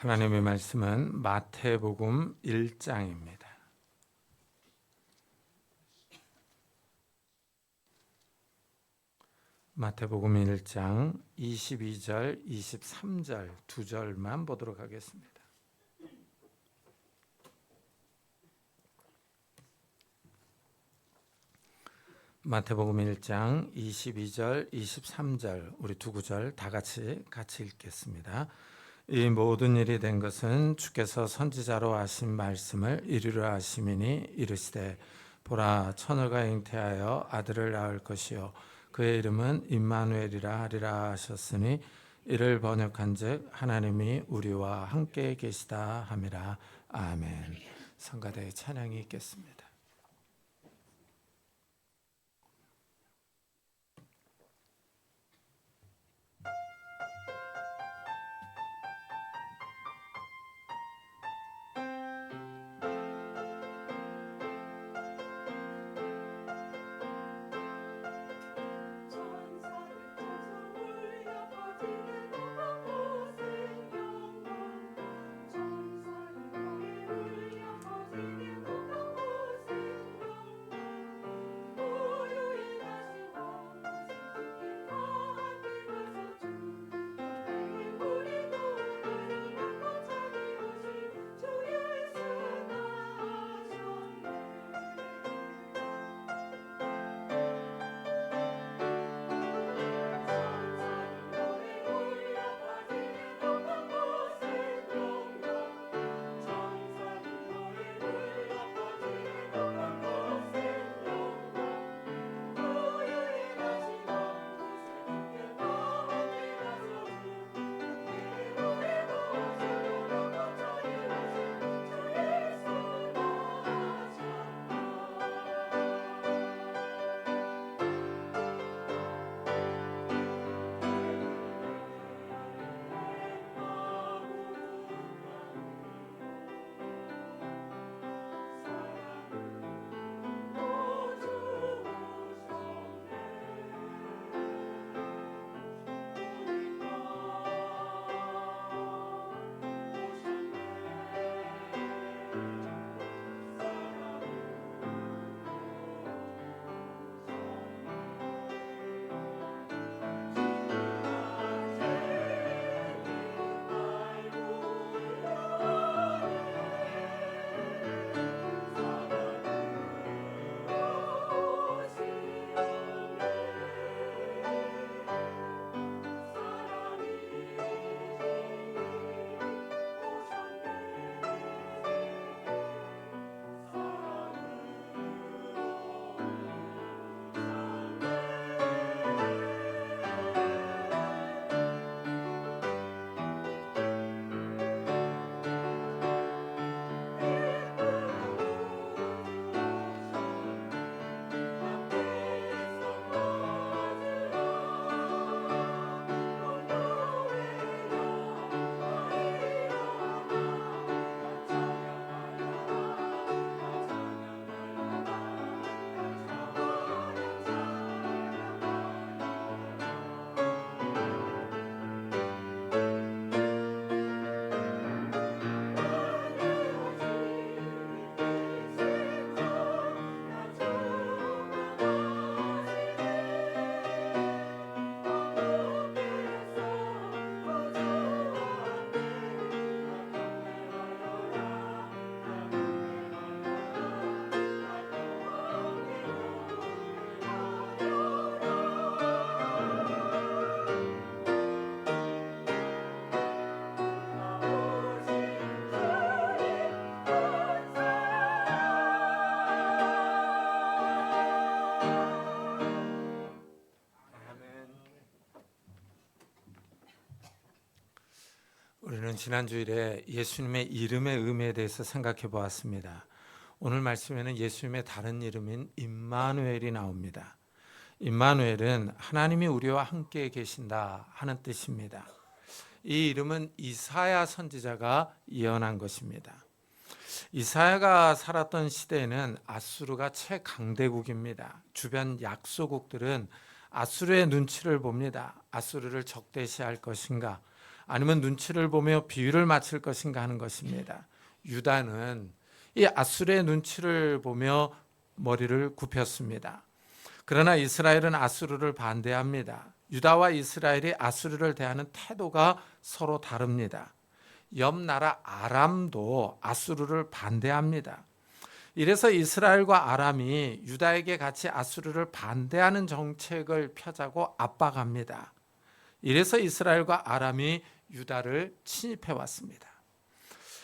하나님의 말씀은 마태복음 1장입니다. 마태복음 1장 22절, 23절 두 절만 보도록 하겠습니다. 마태복음 1장 22절, 23절 우리 두 구절 다 같이 읽겠습니다. 이 모든 일이 된 것은 주께서 선지자로 하신 말씀을 이루려 하심이니 이르시되 보라 처녀가 잉태하여 아들을 낳을 것이요 그의 이름은 임마누엘이라 하리라 하셨으니 이를 번역한즉 하나님이 우리와 함께 계시다 함이라. 아멘. 성가대의 찬양이 있겠습니다. 우리는 지난 주일에 예수님의 이름의 의미에 대해서 생각해 보았습니다. 오늘 말씀에는 예수님의 다른 이름인 임마누엘이 나옵니다. 임마누엘은 하나님이 우리와 함께 계신다 하는 뜻입니다. 이 이름은 이사야 선지자가 예언한 것입니다. 이사야가 살았던 시대에는 아수르가 최강대국입니다. 주변 약소국들은 아수르의 눈치를 봅니다. 아수르를 적대시할 것인가, 아니면 눈치를 보며 비유를 맞출 것인가 하는 것입니다. 유다는 이 아수르의 눈치를 보며 머리를 굽혔습니다. 그러나 이스라엘은 아수르를 반대합니다. 유다와 이스라엘이 아수르를 대하는 태도가 서로 다릅니다. 옆 나라 아람도 아수르를 반대합니다. 이래서 이스라엘과 아람이 유다에게 같이 아수르를 반대하는 정책을 펴자고 압박합니다. 이래서 이스라엘과 아람이 유다를 침입해 왔습니다.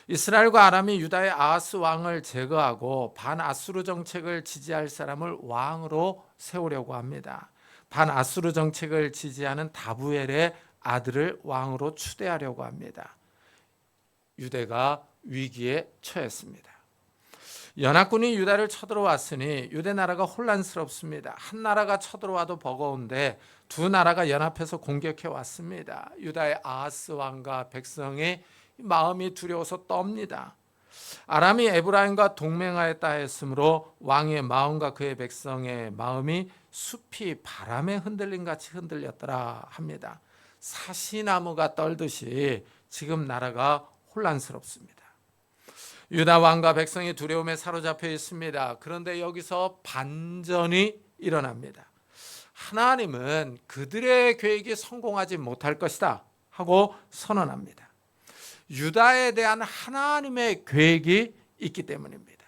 이스라엘과 아람이 유다의 아하스 왕을 제거하고 반아수르 정책을 지지할 사람을 왕으로 세우려고 합니다. 반아수르 정책을 지지하는 다부엘의 아들을 왕으로 추대하려고 합니다. 유대가 위기에 처했습니다. 연합군이 유다를 쳐들어왔으니 유대 나라가 혼란스럽습니다. 한 나라가 쳐들어와도 버거운데 두 나라가 연합해서 공격해 왔습니다. 유다의 아하스 왕과 백성의 마음이 두려워서 떱니다. 아람이 에브라임과 동맹하였다 했으므로 왕의 마음과 그의 백성의 마음이 숲이 바람에 흔들림 같이 흔들렸더라 합니다. 사시나무가 떨듯이 지금 나라가 혼란스럽습니다. 유다 왕과 백성이 두려움에 사로잡혀 있습니다. 그런데 여기서 반전이 일어납니다. 하나님은 그들의 계획이 성공하지 못할 것이다 하고 선언합니다. 유다에 대한 하나님의 계획이 있기 때문입니다.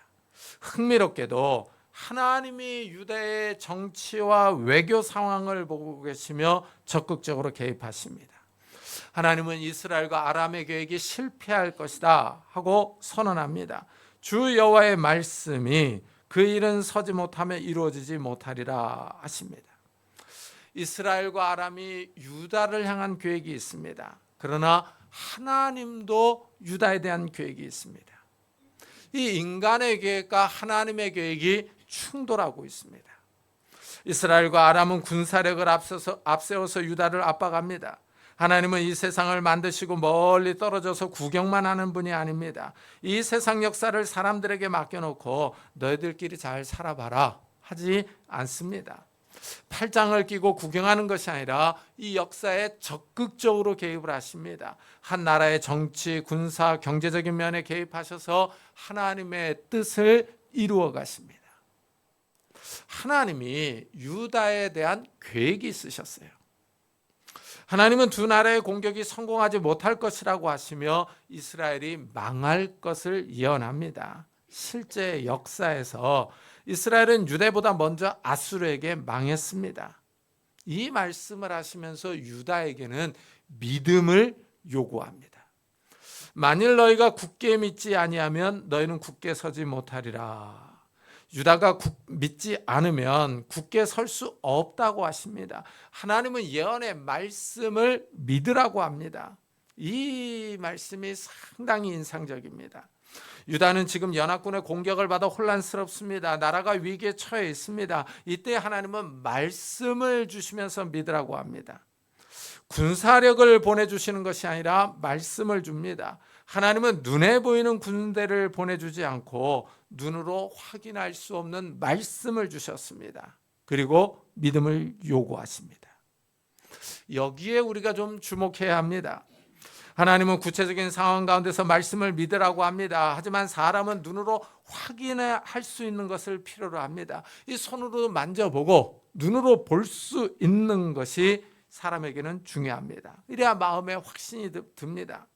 흥미롭게도 하나님이 유다의 정치와 외교 상황을 보고 계시며 적극적으로 개입하십니다. 하나님은 이스라엘과 아람의 계획이 실패할 것이다 하고 선언합니다. 주 여호와의 말씀이 그 일은 서지 못하며 이루어지지 못하리라 하십니다. 이스라엘과 아람이 유다를 향한 계획이 있습니다. 그러나 하나님도 유다에 대한 계획이 있습니다. 이 인간의 계획과 하나님의 계획이 충돌하고 있습니다. 이스라엘과 아람은 군사력을 앞세워서 유다를 압박합니다. 하나님은 이 세상을 만드시고 멀리 떨어져서 구경만 하는 분이 아닙니다. 이 세상 역사를 사람들에게 맡겨놓고 너희들끼리 잘 살아봐라 하지 않습니다. 팔짱을 끼고 구경하는 것이 아니라 이 역사에 적극적으로 개입을 하십니다. 한 나라의 정치, 군사, 경제적인 면에 개입하셔서 하나님의 뜻을 이루어 가십니다. 하나님이 유다에 대한 계획이 있으셨어요. 하나님은 두 나라의 공격이 성공하지 못할 것이라고 하시며 이스라엘이 망할 것을 예언합니다. 실제 역사에서 이스라엘은 유대보다 먼저 아수르에게 망했습니다. 이 말씀을 하시면서 유다에게는 믿음을 요구합니다. 만일 너희가 굳게 믿지 아니하면 너희는 굳게 서지 못하리라. 유다가 믿지 않으면 굳게 설 수 없다고 하십니다. 하나님은 예언의 말씀을 믿으라고 합니다. 이 말씀이 상당히 인상적입니다. 유다는 지금 연합군의 공격을 받아 혼란스럽습니다. 나라가 위기에 처해 있습니다. 이때 하나님은 말씀을 주시면서 믿으라고 합니다. 군사력을 보내주시는 것이 아니라 말씀을 줍니다. 하나님은 눈에 보이는 군대를 보내주지 않고 눈으로 확인할 수 없는 말씀을 주셨습니다. 그리고 믿음을 요구하십니다. 여기에 우리가 좀 주목해야 합니다. 하나님은 구체적인 상황 가운데서 말씀을 믿으라고 합니다. 하지만 사람은 눈으로 확인할 수 있는 것을 필요로 합니다. 이 손으로 만져보고 눈으로 볼 수 있는 것이 사람에게는 중요합니다. 이래야 마음에 확신이 듭니다.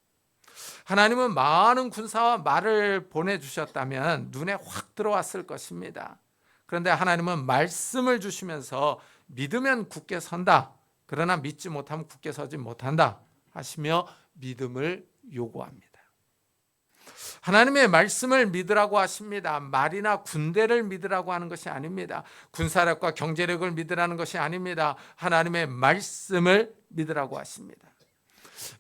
하나님은 많은 군사와 말을 보내주셨다면 눈에 확 들어왔을 것입니다. 그런데 하나님은 말씀을 주시면서 믿으면 굳게 선다. 그러나 믿지 못하면 굳게 서지 못한다 하시며 믿음을 요구합니다. 하나님의 말씀을 믿으라고 하십니다. 말이나 군대를 믿으라고 하는 것이 아닙니다. 군사력과 경제력을 믿으라는 것이 아닙니다. 하나님의 말씀을 믿으라고 하십니다.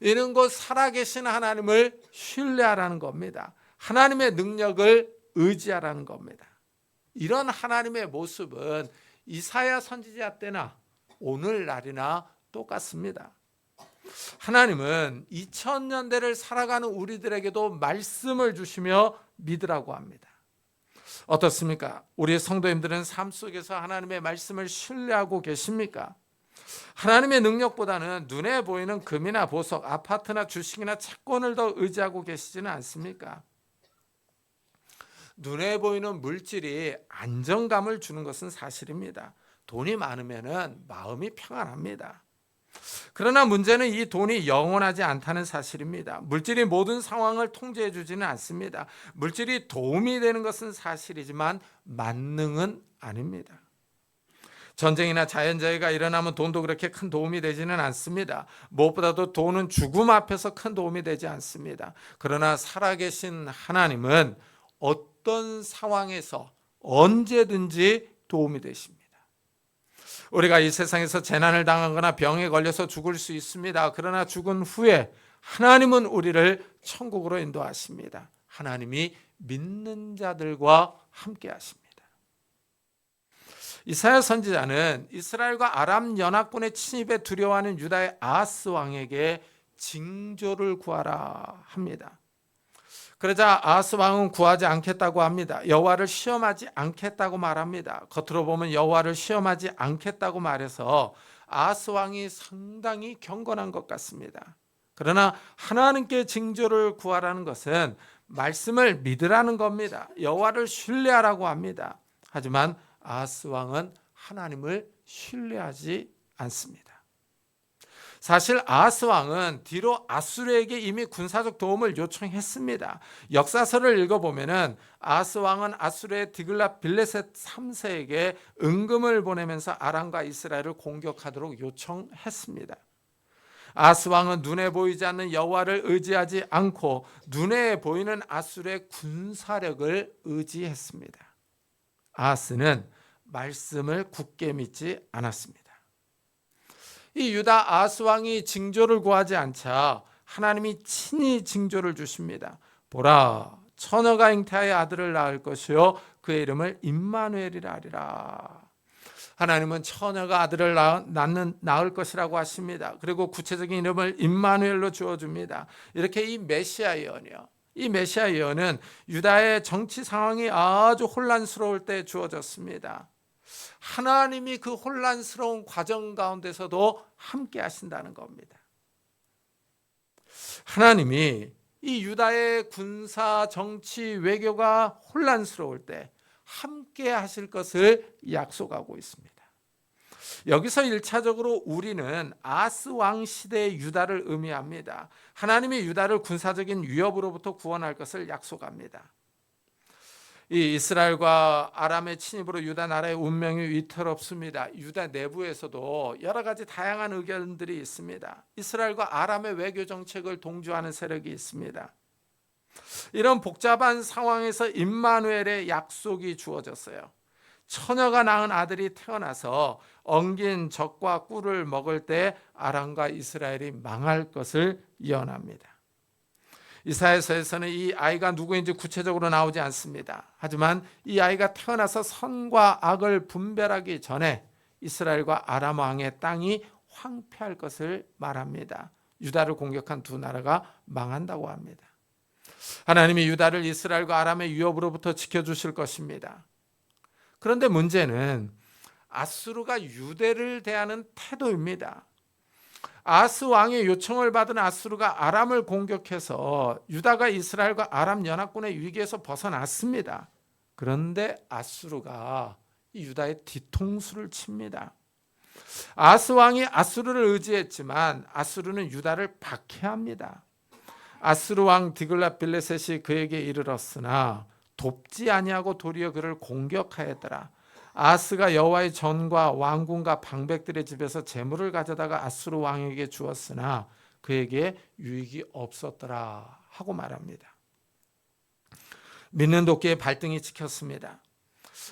이는 곧 살아계신 하나님을 신뢰하라는 겁니다. 하나님의 능력을 의지하라는 겁니다. 이런 하나님의 모습은 이사야 선지자 때나 오늘날이나 똑같습니다. 하나님은 2000년대를 살아가는 우리들에게도 말씀을 주시며 믿으라고 합니다. 어떻습니까? 우리 성도님들은 삶 속에서 하나님의 말씀을 신뢰하고 계십니까? 하나님의 능력보다는 눈에 보이는 금이나 보석, 아파트나 주식이나 채권을 더 의지하고 계시지는 않습니까? 눈에 보이는 물질이 안정감을 주는 것은 사실입니다. 돈이 많으면 마음이 평안합니다. 그러나 문제는 이 돈이 영원하지 않다는 사실입니다. 물질이 모든 상황을 통제해 주지는 않습니다. 물질이 도움이 되는 것은 사실이지만 만능은 아닙니다. 전쟁이나 자연재해가 일어나면 돈도 그렇게 큰 도움이 되지는 않습니다. 무엇보다도 돈은 죽음 앞에서 큰 도움이 되지 않습니다. 그러나 살아계신 하나님은 어떤 상황에서 언제든지 도움이 되십니다. 우리가 이 세상에서 재난을 당하거나 병에 걸려서 죽을 수 있습니다. 그러나 죽은 후에 하나님은 우리를 천국으로 인도하십니다. 하나님이 믿는 자들과 함께 하십니다. 이사야 선지자는 이스라엘과 아람 연합군의 침입에 두려워하는 유다의 아하스 왕에게 징조를 구하라 합니다. 그러자 아하스 왕은 구하지 않겠다고 합니다. 여호와를 시험하지 않겠다고 말합니다. 겉으로 보면 여호와를 시험하지 않겠다고 말해서 아하스 왕이 상당히 경건한 것 같습니다. 그러나 하나님께 징조를 구하라는 것은 말씀을 믿으라는 겁니다. 여호와를 신뢰하라고 합니다. 하지만 아하스 왕은 하나님을 신뢰하지 않습니다. 사실 아하스 왕은 뒤로 아수르에게 이미 군사적 도움을 요청했습니다. 역사서를 읽어보면 아하스 왕은 아수르의 디글랏 빌레셋 3세에게 은금을 보내면서 아람과 이스라엘을 공격하도록 요청했습니다. 아하스 왕은 눈에 보이지 않는 여호와를 의지하지 않고 눈에 보이는 아수르의 군사력을 의지했습니다. 아하스는 말씀을 굳게 믿지 않았습니다. 이 유다 아하스 왕이 징조를 구하지 않자 하나님이 친히 징조를 주십니다. 보라, 처녀가 잉태하여 아들을 낳을 것이요 그의 이름을 임마누엘이라 하리라. 하나님은 처녀가 아들을 낳을 것이라고 하십니다. 그리고 구체적인 이름을 임마누엘로 주어줍니다. 이렇게 이 메시아 예언이요, 이 메시아 예언은 유다의 정치 상황이 아주 혼란스러울 때 주어졌습니다. 하나님이 그 혼란스러운 과정 가운데서도 함께 하신다는 겁니다. 하나님이 이 유다의 군사, 정치, 외교가 혼란스러울 때 함께 하실 것을 약속하고 있습니다. 여기서 1차적으로 우리는 아하스 왕 시대의 유다를 의미합니다. 하나님이 유다를 군사적인 위협으로부터 구원할 것을 약속합니다. 이 이스라엘과 아람의 침입으로 유다 나라의 운명이 위태롭습니다. 유다 내부에서도 여러 가지 다양한 의견들이 있습니다. 이스라엘과 아람의 외교 정책을 동조하는 세력이 있습니다. 이런 복잡한 상황에서 임마누엘의 약속이 주어졌어요. 처녀가 낳은 아들이 태어나서 엉긴 젖과 꿀을 먹을 때 아람과 이스라엘이 망할 것을 예언합니다. 이사야서에서는 이 아이가 누구인지 구체적으로 나오지 않습니다. 하지만 이 아이가 태어나서 선과 악을 분별하기 전에 이스라엘과 아람 왕의 땅이 황폐할 것을 말합니다. 유다를 공격한 두 나라가 망한다고 합니다. 하나님이 유다를 이스라엘과 아람의 위협으로부터 지켜주실 것입니다. 그런데 문제는 아수르가 유대를 대하는 태도입니다. 아하스 왕의 요청을 받은 아수르가 아람을 공격해서 유다가 이스라엘과 아람 연합군의 위기에서 벗어났습니다. 그런데 아수르가 유다의 뒤통수를 칩니다. 아하스 왕이 아수르를 의지했지만 아수르는 유다를 박해합니다. 아수르 왕 디글랏 빌레셋이 그에게 이르렀으나 돕지 아니하고 도리어 그를 공격하였더라. 아하스가 여호와의 전과 왕궁과 방백들의 집에서 재물을 가져다가 아수르 왕에게 주었으나 그에게 유익이 없었더라 하고 말합니다. 믿는 도끼의 발등이 찍혔습니다.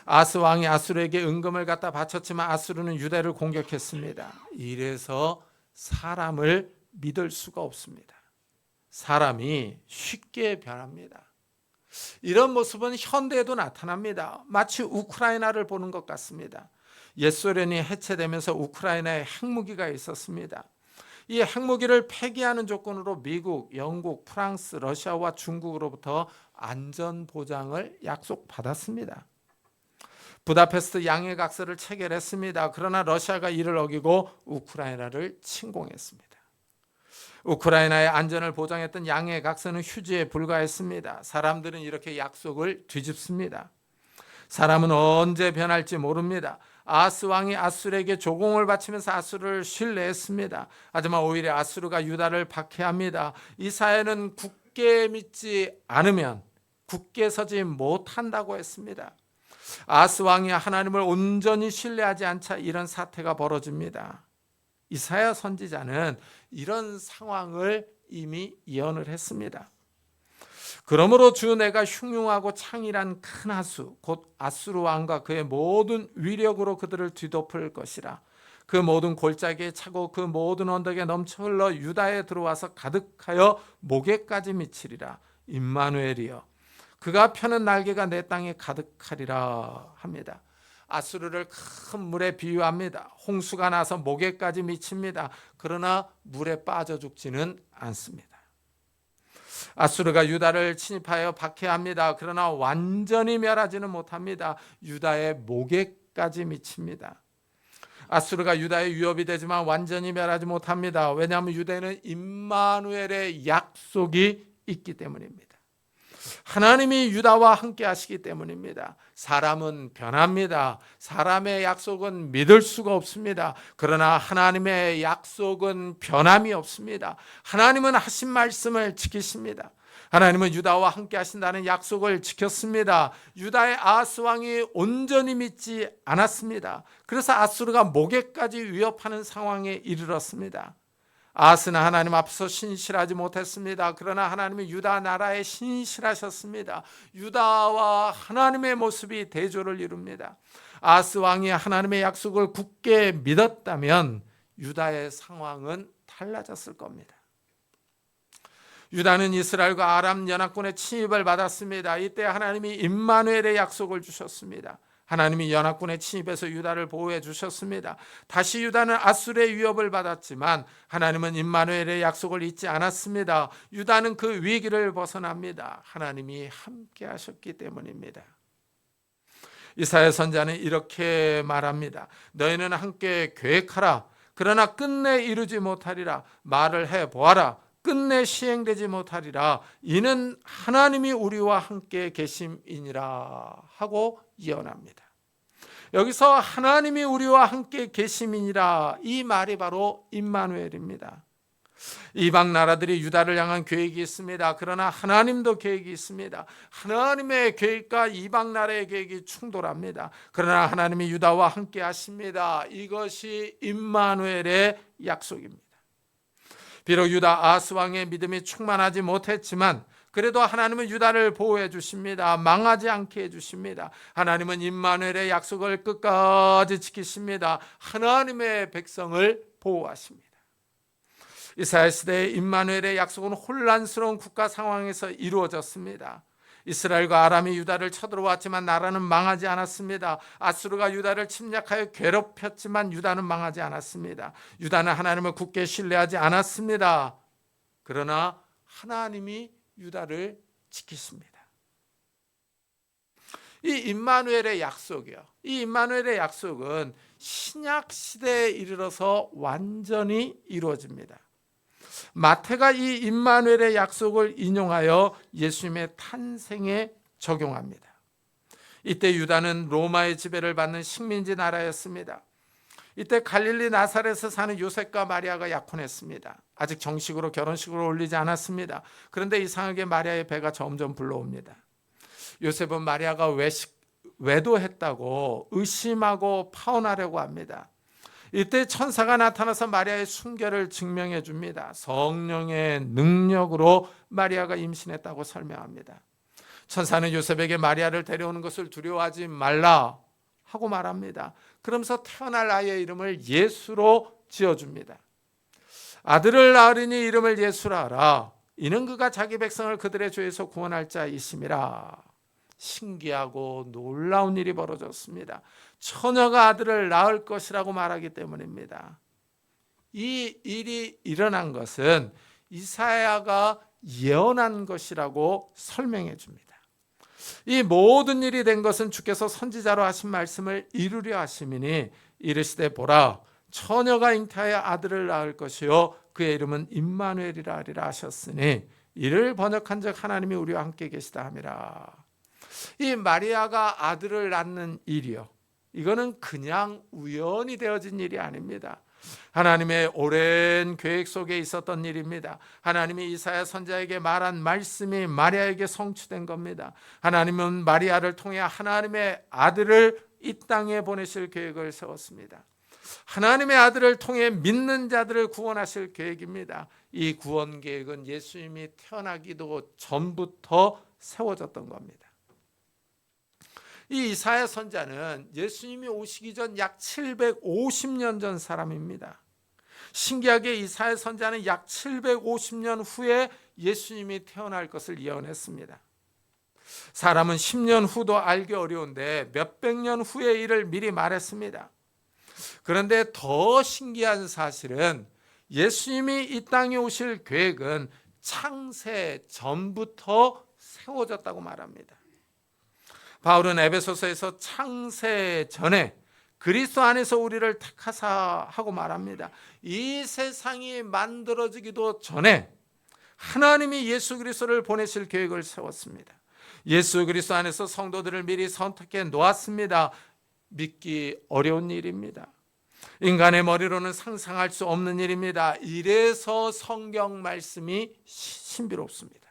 아하스 왕이 아수르에게 은금을 갖다 바쳤지만 아수르는 유다를 공격했습니다. 이래서 사람을 믿을 수가 없습니다. 사람이 쉽게 변합니다. 이런 모습은 현대에도 나타납니다. 마치 우크라이나를 보는 것 같습니다. 옛 소련이 해체되면서 우크라이나에 핵무기가 있었습니다. 이 핵무기를 폐기하는 조건으로 미국, 영국, 프랑스, 러시아와 중국으로부터 안전보장을 약속받았습니다. 부다페스트 양해각서를 체결했습니다. 그러나 러시아가 이를 어기고 우크라이나를 침공했습니다. 우크라이나의 안전을 보장했던 양해각서는 휴지에 불과했습니다. 사람들은 이렇게 약속을 뒤집습니다. 사람은 언제 변할지 모릅니다. 아하스 왕이 아수르에게 조공을 바치면서 아수르를 신뢰했습니다. 하지만 오히려 아수르가 유다를 박해합니다. 이 사회는 굳게 믿지 않으면 굳게 서지 못한다고 했습니다. 아하스 왕이 하나님을 온전히 신뢰하지 않자 이런 사태가 벌어집니다. 이사야 선지자는 이런 상황을 이미 예언을 했습니다. 그러므로 주 내가 흉흉하고 창일한 큰 하수 곧 아수르 왕과 그의 모든 위력으로 그들을 뒤덮을 것이라. 그 모든 골짜기에 차고 그 모든 언덕에 넘쳐 흘러 유다에 들어와서 가득하여 목에까지 미치리라. 임마누엘이여 그가 펴는 날개가 내 땅에 가득하리라 합니다. 아수르를 큰 물에 비유합니다. 홍수가 나서 목에까지 미칩니다. 그러나 물에 빠져 죽지는 않습니다. 아수르가 유다를 침입하여 박해합니다. 그러나 완전히 멸하지는 못합니다. 유다의 목에까지 미칩니다. 아수르가 유다의 위협이 되지만 완전히 멸하지 못합니다. 왜냐하면 유다에는 임마누엘의 약속이 있기 때문입니다. 하나님이 유다와 함께 하시기 때문입니다. 사람은 변합니다. 사람의 약속은 믿을 수가 없습니다. 그러나 하나님의 약속은 변함이 없습니다. 하나님은 하신 말씀을 지키십니다. 하나님은 유다와 함께 하신다는 약속을 지켰습니다. 유다의 아하스 왕이 온전히 믿지 않았습니다. 그래서 아수르가 목에까지 위협하는 상황에 이르렀습니다. 아하스는 하나님 앞에서 신실하지 못했습니다. 그러나 하나님은 유다 나라에 신실하셨습니다. 유다와 하나님의 모습이 대조를 이룹니다. 아하스 왕이 하나님의 약속을 굳게 믿었다면 유다의 상황은 달라졌을 겁니다. 유다는 이스라엘과 아람 연합군의 침입을 받았습니다. 이때 하나님이 임마누엘의 약속을 주셨습니다. 하나님이 연합군의 침입에서 유다를 보호해 주셨습니다. 다시 유다는 아수르의 위협을 받았지만 하나님은 임마누엘의 약속을 잊지 않았습니다. 유다는 그 위기를 벗어납니다. 하나님이 함께 하셨기 때문입니다. 이사야 선지자는 이렇게 말합니다. 너희는 함께 계획하라. 그러나 끝내 이루지 못하리라. 말을 해보아라. 끝내 시행되지 못하리라. 이는 하나님이 우리와 함께 계심이니라 하고 예언합니다. 여기서 하나님이 우리와 함께 계심이니라 이 말이 바로 임마누엘입니다. 이방 나라들이 유다를 향한 계획이 있습니다. 그러나 하나님도 계획이 있습니다. 하나님의 계획과 이방 나라의 계획이 충돌합니다. 그러나 하나님이 유다와 함께 하십니다. 이것이 임마누엘의 약속입니다. 비록 유다 아하스 왕의 믿음이 충만하지 못했지만 그래도 하나님은 유다를 보호해 주십니다. 망하지 않게 해 주십니다. 하나님은 임마누엘의 약속을 끝까지 지키십니다. 하나님의 백성을 보호하십니다. 이스라엘 시대의 임마누엘의 약속은 혼란스러운 국가 상황에서 이루어졌습니다. 이스라엘과 아람이 유다를 쳐들어왔지만 나라는 망하지 않았습니다. 아수르가 유다를 침략하여 괴롭혔지만 유다는 망하지 않았습니다. 유다는 하나님을 굳게 신뢰하지 않았습니다. 그러나 하나님이 유다를 지키십니다. 이 임마누엘의 약속이요. 이 임마누엘의 약속은 신약 시대에 이르러서 완전히 이루어집니다. 마태가 이 임마누엘의 약속을 인용하여 예수님의 탄생에 적용합니다. 이때 유다는 로마의 지배를 받는 식민지 나라였습니다. 이때 갈릴리 나사렛에서 사는 요셉과 마리아가 약혼했습니다. 아직 정식으로 결혼식을 올리지 않았습니다. 그런데 이상하게 마리아의 배가 점점 불러옵니다. 요셉은 마리아가 외도했다고 의심하고 파혼하려고 합니다. 이때 천사가 나타나서 마리아의 순결을 증명해 줍니다. 성령의 능력으로 마리아가 임신했다고 설명합니다. 천사는 요셉에게 마리아를 데려오는 것을 두려워하지 말라 하고 말합니다. 그러면서 태어날 아이의 이름을 예수로 지어줍니다. 아들을 낳으리니 이름을 예수라 하라. 이는 그가 자기 백성을 그들의 죄에서 구원할 자이심이라. 신기하고 놀라운 일이 벌어졌습니다. 처녀가 아들을 낳을 것이라고 말하기 때문입니다. 이 일이 일어난 것은 이사야가 예언한 것이라고 설명해 줍니다. 이 모든 일이 된 것은 주께서 선지자로 하신 말씀을 이루려 하심이니 이르시되 보라 처녀가 잉태하여 아들을 낳을 것이요 그의 이름은 임마누엘이라 하리라 하셨으니 이를 번역한즉 하나님이 우리와 함께 계시다 함이라. 이 마리아가 아들을 낳는 일이요, 이거는 그냥 우연히 되어진 일이 아닙니다. 하나님의 오랜 계획 속에 있었던 일입니다. 하나님이 이사야 선지자에게 말한 말씀이 마리아에게 성취된 겁니다. 하나님은 마리아를 통해 하나님의 아들을 이 땅에 보내실 계획을 세웠습니다. 하나님의 아들을 통해 믿는 자들을 구원하실 계획입니다. 이 구원 계획은 예수님이 태어나기도 전부터 세워졌던 겁니다. 이 이사야 선지자는 예수님이 오시기 전 약 750년 전 사람입니다. 신기하게 이사야 선지자는 약 750년 후에 예수님이 태어날 것을 예언했습니다. 사람은 10년 후도 알기 어려운데 몇백 년 후의 일을 미리 말했습니다. 그런데 더 신기한 사실은 예수님이 이 땅에 오실 계획은 창세 전부터 세워졌다고 말합니다. 바울은 에베소서에서 창세 전에 그리스도 안에서 우리를 택하사 하고 말합니다. 이 세상이 만들어지기도 전에 하나님이 예수 그리스도를 보내실 계획을 세웠습니다. 예수 그리스도 안에서 성도들을 미리 선택해 놓았습니다. 믿기 어려운 일입니다. 인간의 머리로는 상상할 수 없는 일입니다. 이래서 성경 말씀이 신비롭습니다.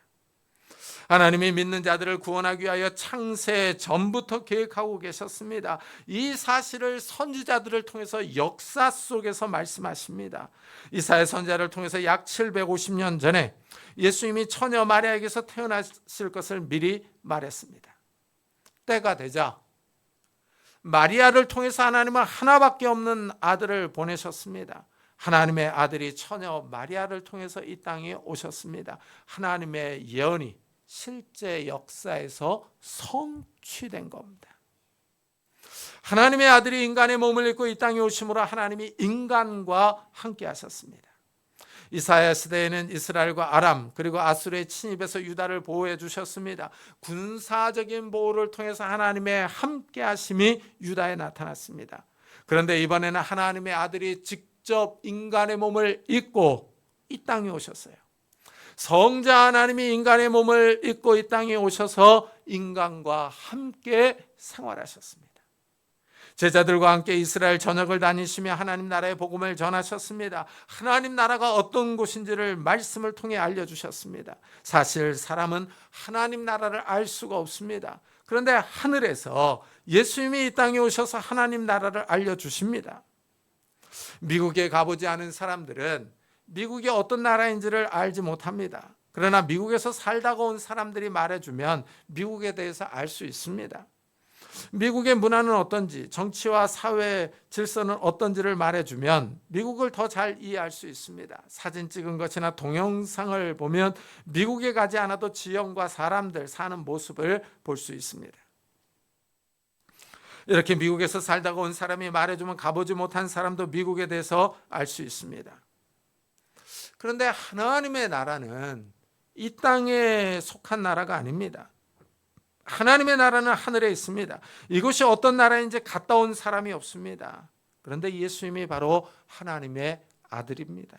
하나님이 믿는 자들을 구원하기 위하여 창세 전부터 계획하고 계셨습니다. 이 사실을 선지자들을 통해서 역사 속에서 말씀하십니다. 이사야 선지자를 통해서 약 750년 전에 예수님이 처녀 마리아에게서 태어나실 것을 미리 말했습니다. 때가 되자 마리아를 통해서 하나님은 하나밖에 없는 아들을 보내셨습니다. 하나님의 아들이 처녀 마리아를 통해서 이 땅에 오셨습니다. 하나님의 예언이 실제 역사에서 성취된 겁니다. 하나님의 아들이 인간의 몸을 입고 이 땅에 오심으로 하나님이 인간과 함께 하셨습니다. 이사야 시대에는 이스라엘과 아람 그리고 아수르의 침입에서 유다를 보호해 주셨습니다. 군사적인 보호를 통해서 하나님의 함께 하심이 유다에 나타났습니다. 그런데 이번에는 하나님의 아들이 직접 인간의 몸을 입고 이 땅에 오셨어요. 성자 하나님이 인간의 몸을 입고 이 땅에 오셔서 인간과 함께 생활하셨습니다. 제자들과 함께 이스라엘 전역을 다니시며 하나님 나라의 복음을 전하셨습니다. 하나님 나라가 어떤 곳인지를 말씀을 통해 알려주셨습니다. 사실 사람은 하나님 나라를 알 수가 없습니다. 그런데 하늘에서 예수님이 이 땅에 오셔서 하나님 나라를 알려주십니다. 미국에 가보지 않은 사람들은 미국이 어떤 나라인지를 알지 못합니다. 그러나 미국에서 살다가 온 사람들이 말해주면 미국에 대해서 알 수 있습니다. 미국의 문화는 어떤지, 정치와 사회 질서는 어떤지를 말해주면 미국을 더 잘 이해할 수 있습니다. 사진 찍은 것이나 동영상을 보면 미국에 가지 않아도 지형과 사람들 사는 모습을 볼 수 있습니다. 이렇게 미국에서 살다가 온 사람이 말해주면 가보지 못한 사람도 미국에 대해서 알 수 있습니다. 그런데 하나님의 나라는 이 땅에 속한 나라가 아닙니다. 하나님의 나라는 하늘에 있습니다. 이곳이 어떤 나라인지 갔다 온 사람이 없습니다. 그런데 예수님이 바로 하나님의 아들입니다.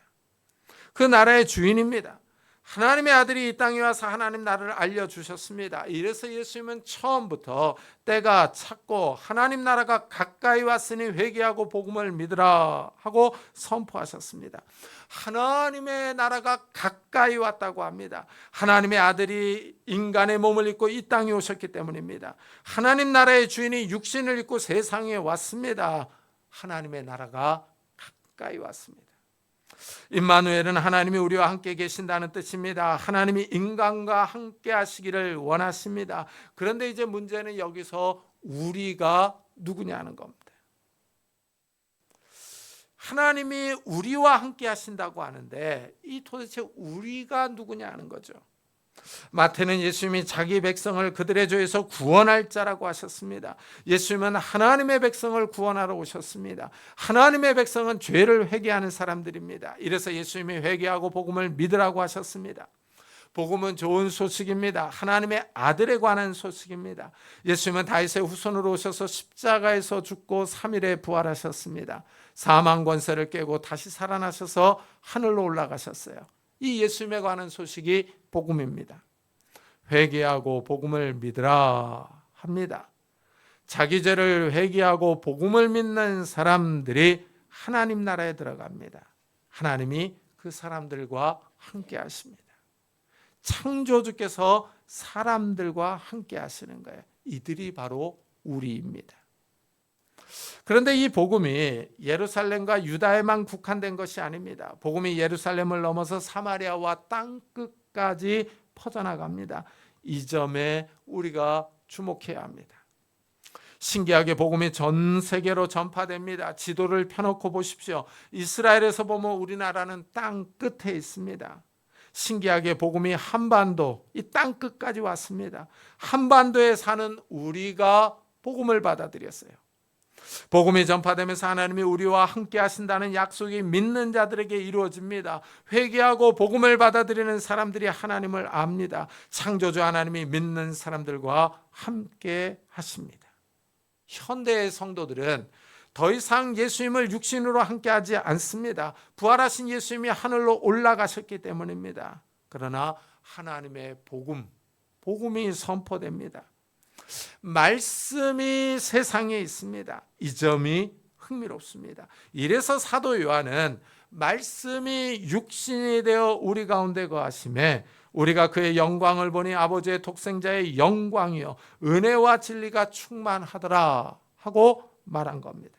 그 나라의 주인입니다. 하나님의 아들이 이 땅에 와서 하나님 나라를 알려주셨습니다. 이래서 예수님은 처음부터 때가 찼고 하나님 나라가 가까이 왔으니 회개하고 복음을 믿으라 하고 선포하셨습니다. 하나님의 나라가 가까이 왔다고 합니다. 하나님의 아들이 인간의 몸을 입고 이 땅에 오셨기 때문입니다. 하나님 나라의 주인이 육신을 입고 세상에 왔습니다. 하나님의 나라가 가까이 왔습니다. 임마누엘은 하나님이 우리와 함께 계신다는 뜻입니다. 하나님이 인간과 함께 하시기를 원하십니다. 그런데 이제 문제는 여기서 우리가 누구냐는 겁니다. 하나님이 우리와 함께 하신다고 하는데 이 도대체 우리가 누구냐는 거죠. 마태는 예수님이 자기 백성을 그들의 죄에서 구원할 자라고 하셨습니다. 예수님은 하나님의 백성을 구원하러 오셨습니다. 하나님의 백성은 죄를 회개하는 사람들입니다. 이래서 예수님이 회개하고 복음을 믿으라고 하셨습니다. 복음은 좋은 소식입니다. 하나님의 아들에 관한 소식입니다. 예수님은 다윗의 후손으로 오셔서 십자가에서 죽고 3일에 부활하셨습니다. 사망 권세를 깨고 다시 살아나셔서 하늘로 올라가셨어요. 이 예수님에 관한 소식이 복음입니다. 회개하고 복음을 믿으라 합니다. 자기 죄를 회개하고 복음을 믿는 사람들이 하나님 나라에 들어갑니다. 하나님이 그 사람들과 함께 하십니다. 창조주께서 사람들과 함께 하시는 거예요. 이들이 바로 우리입니다. 그런데 이 복음이 예루살렘과 유다에만 국한된 것이 아닙니다. 복음이 예루살렘을 넘어서 사마리아와 땅끝까지 퍼져나갑니다. 이 점에 우리가 주목해야 합니다. 신기하게 복음이 전 세계로 전파됩니다. 지도를 펴놓고 보십시오. 이스라엘에서 보면 우리나라는 땅 끝에 있습니다. 신기하게 복음이 한반도, 이 땅 끝까지 왔습니다. 한반도에 사는 우리가 복음을 받아들였어요. 복음이 전파되면서 하나님이 우리와 함께 하신다는 약속이 믿는 자들에게 이루어집니다. 회개하고 복음을 받아들이는 사람들이 하나님을 압니다. 창조주 하나님이 믿는 사람들과 함께 하십니다. 현대의 성도들은 더 이상 예수님을 육신으로 함께하지 않습니다. 부활하신 예수님이 하늘로 올라가셨기 때문입니다. 그러나 하나님의 복음이 선포됩니다. 말씀이 세상에 있습니다. 이 점이 흥미롭습니다. 이래서 사도 요한은 말씀이 육신이 되어 우리 가운데 거하심에 우리가 그의 영광을 보니 아버지의 독생자의 영광이요 은혜와 진리가 충만하더라 하고 말한 겁니다.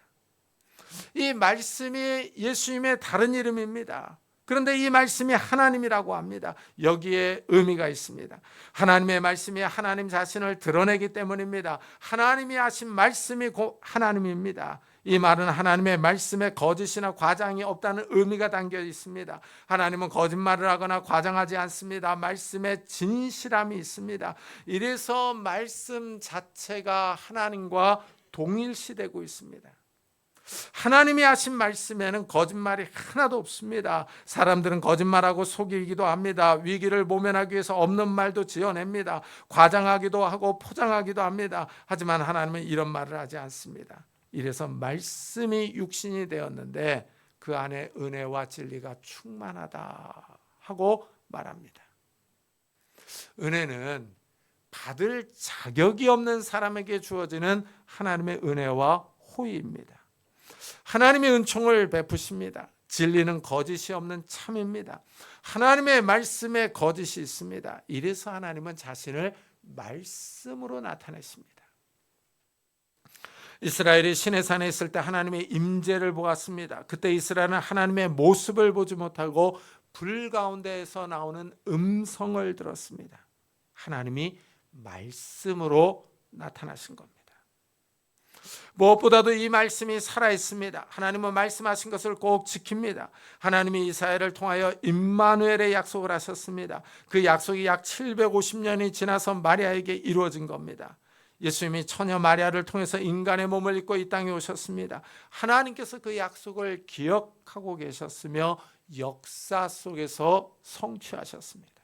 이 말씀이 예수님의 다른 이름입니다. 그런데 이 말씀이 하나님이라고 합니다. 여기에 의미가 있습니다. 하나님의 말씀이 하나님 자신을 드러내기 때문입니다. 하나님이 하신 말씀이 곧 하나님입니다. 이 말은 하나님의 말씀에 거짓이나 과장이 없다는 의미가 담겨 있습니다. 하나님은 거짓말을 하거나 과장하지 않습니다. 말씀에 진실함이 있습니다. 이래서 말씀 자체가 하나님과 동일시되고 있습니다. 하나님이 하신 말씀에는 거짓말이 하나도 없습니다. 사람들은 거짓말하고 속이기도 합니다. 위기를 모면하기 위해서 없는 말도 지어냅니다. 과장하기도 하고 포장하기도 합니다. 하지만 하나님은 이런 말을 하지 않습니다. 이래서 말씀이 육신이 되었는데 그 안에 은혜와 진리가 충만하다 하고 말합니다. 은혜는 받을 자격이 없는 사람에게 주어지는 하나님의 은혜와 호의입니다. 하나님의 은총을 베푸십니다. 진리는 거짓이 없는 참입니다. 하나님의 말씀에 거짓이 있습니다. 이래서 하나님은 자신을 말씀으로 나타내십니다. 이스라엘이 시내산에 있을 때 하나님의 임재를 보았습니다. 그때 이스라엘은 하나님의 모습을 보지 못하고 불 가운데에서 나오는 음성을 들었습니다. 하나님이 말씀으로 나타나신 겁니다. 무엇보다도 이 말씀이 살아있습니다. 하나님은 말씀하신 것을 꼭 지킵니다. 하나님이 이사야를 통하여 임마누엘의 약속을 하셨습니다. 그 약속이 약 750년이 지나서 마리아에게 이루어진 겁니다. 예수님이 처녀 마리아를 통해서 인간의 몸을 입고 이 땅에 오셨습니다. 하나님께서 그 약속을 기억하고 계셨으며 역사 속에서 성취하셨습니다.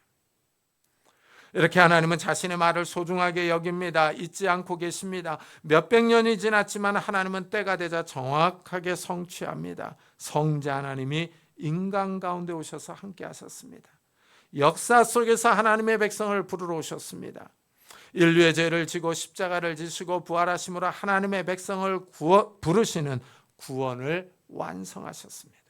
이렇게 하나님은 자신의 말을 소중하게 여깁니다. 잊지 않고 계십니다. 몇백 년이 지났지만 하나님은 때가 되자 정확하게 성취합니다. 성자 하나님이 인간 가운데 오셔서 함께 하셨습니다. 역사 속에서 하나님의 백성을 부르러 오셨습니다. 인류의 죄를 지고 십자가를 지시고 부활하심으로 하나님의 백성을 부르시는 구원을 완성하셨습니다.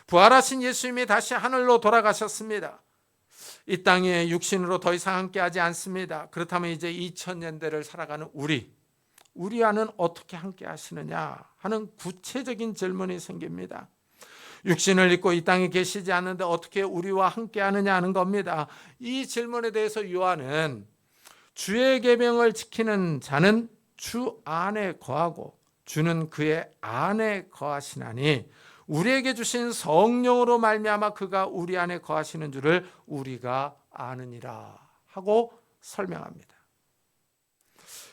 부활하신 예수님이 다시 하늘로 돌아가셨습니다. 이 땅에 육신으로 더 이상 함께하지 않습니다. 그렇다면 이제 2000년대를 살아가는 우리와는 어떻게 함께 하시느냐 하는 구체적인 질문이 생깁니다. 육신을 입고 이 땅에 계시지 않는데 어떻게 우리와 함께 하느냐 하는 겁니다. 이 질문에 대해서 요한은 주의 계명을 지키는 자는 주 안에 거하고 주는 그의 안에 거하시나니 우리에게 주신 성령으로 말미암아 그가 우리 안에 거하시는 줄을 우리가 아느니라 하고 설명합니다.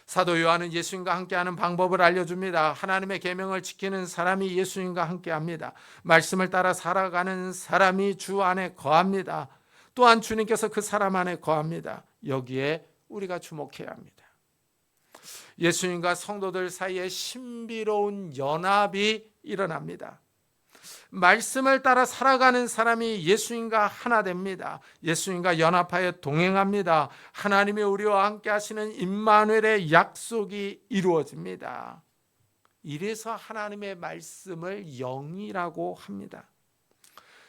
사도 요한은 예수님과 함께하는 방법을 알려줍니다. 하나님의 계명을 지키는 사람이 예수님과 함께합니다. 말씀을 따라 살아가는 사람이 주 안에 거합니다. 또한 주님께서 그 사람 안에 거합니다. 여기에 우리가 주목해야 합니다. 예수님과 성도들 사이에 신비로운 연합이 일어납니다. 말씀을 따라 살아가는 사람이 예수님과 하나 됩니다. 예수님과 연합하여 동행합니다. 하나님이 우리와 함께 하시는 임마누엘의 약속이 이루어집니다. 이래서 하나님의 말씀을 영이라고 합니다.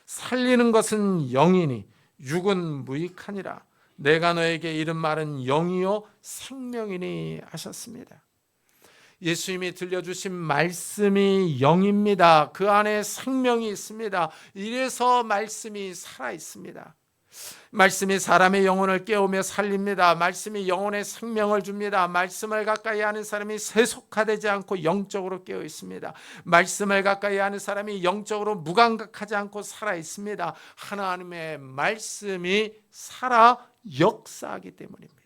살리는 것은 영이니 육은 무익하니라. 내가 너에게 이른 말은 영이요 생명이니 하셨습니다. 예수님이 들려주신 말씀이 영입니다. 그 안에 생명이 있습니다. 이래서 말씀이 살아 있습니다. 말씀이 사람의 영혼을 깨우며 살립니다. 말씀이 영혼의 생명을 줍니다. 말씀을 가까이 하는 사람이 세속화되지 않고 영적으로 깨어 있습니다. 말씀을 가까이 하는 사람이 영적으로 무감각하지 않고 살아 있습니다. 하나님의 말씀이 살아 역사하기 때문입니다.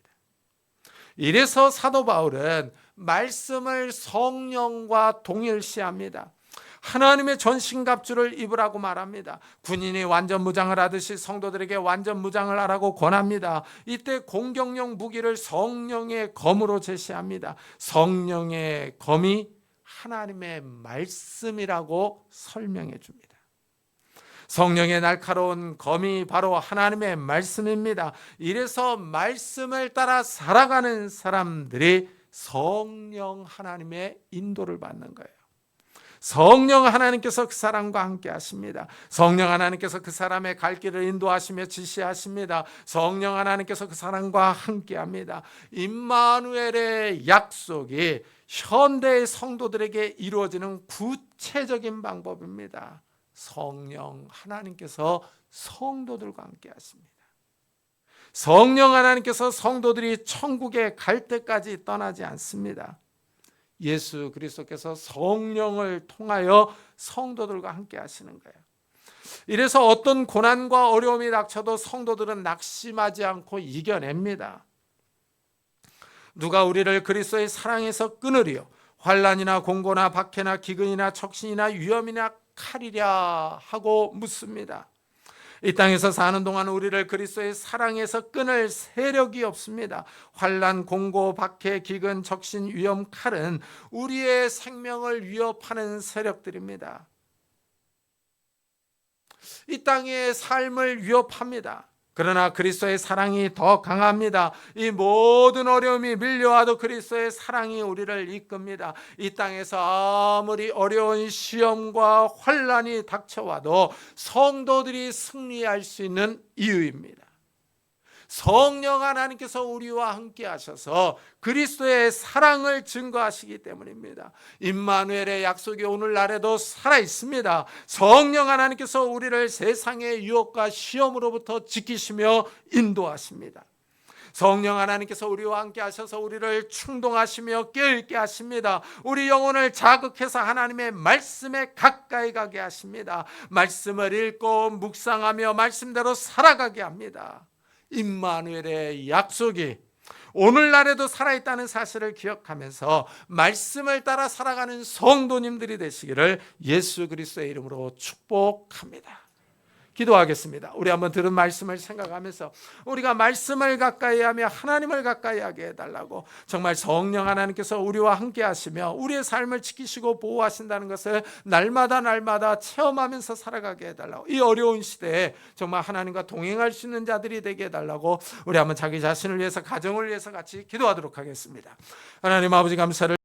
이래서 사도 바울은 말씀을 성령과 동일시합니다. 하나님의 전신갑주를 입으라고 말합니다. 군인이 완전 무장을 하듯이 성도들에게 완전 무장을 하라고 권합니다. 이때 공격용 무기를 성령의 검으로 제시합니다. 성령의 검이 하나님의 말씀이라고 설명해 줍니다. 성령의 날카로운 검이 바로 하나님의 말씀입니다. 이래서 말씀을 따라 살아가는 사람들이 성령 하나님의 인도를 받는 거예요. 성령 하나님께서 그 사람과 함께 하십니다. 성령 하나님께서 그 사람의 갈 길을 인도하시며 지시하십니다. 성령 하나님께서 그 사람과 함께 합니다. 임마누엘의 약속이 현대의 성도들에게 이루어지는 구체적인 방법입니다. 성령 하나님께서 성도들과 함께 하십니다. 성령 하나님께서 성도들이 천국에 갈 때까지 떠나지 않습니다. 예수 그리스도께서 성령을 통하여 성도들과 함께 하시는 거예요. 이래서 어떤 고난과 어려움이 닥쳐도 성도들은 낙심하지 않고 이겨냅니다. 누가 우리를 그리스도의 사랑에서 끊으리요? 환난이나 공고나 박해나 기근이나 척신이나 위험이나 칼이랴 하고 묻습니다. 이 땅에서 사는 동안 우리를 그리스도의 사랑에서 끊을 세력이 없습니다. 환난, 공고, 박해, 기근, 적신, 위험, 칼은 우리의 생명을 위협하는 세력들입니다. 이 땅의 삶을 위협합니다. 그러나 그리스도의 사랑이 더 강합니다. 이 모든 어려움이 밀려와도 그리스도의 사랑이 우리를 이끕니다. 이 땅에서 아무리 어려운 시험과 환난이 닥쳐와도 성도들이 승리할 수 있는 이유입니다. 성령 하나님께서 우리와 함께 하셔서 그리스도의 사랑을 증거하시기 때문입니다. 임마누엘의 약속이 오늘날에도 살아있습니다. 성령 하나님께서 우리를 세상의 유혹과 시험으로부터 지키시며 인도하십니다. 성령 하나님께서 우리와 함께 하셔서 우리를 충동하시며 깨어있게 하십니다. 우리 영혼을 자극해서 하나님의 말씀에 가까이 가게 하십니다. 말씀을 읽고 묵상하며 말씀대로 살아가게 합니다. 임마누엘의 약속이 오늘날에도 살아있다는 사실을 기억하면서 말씀을 따라 살아가는 성도님들이 되시기를 예수 그리스도의 이름으로 축복합니다. 기도하겠습니다. 우리 한번 들은 말씀을 생각하면서 우리가 말씀을 가까이 하며 하나님을 가까이 하게 해달라고, 정말 성령 하나님께서 우리와 함께 하시며 우리의 삶을 지키시고 보호하신다는 것을 날마다 체험하면서 살아가게 해달라고, 이 어려운 시대에 정말 하나님과 동행할 수 있는 자들이 되게 해달라고 우리 한번 자기 자신을 위해서, 가정을 위해서 같이 기도하도록 하겠습니다. 하나님 아버지 감사를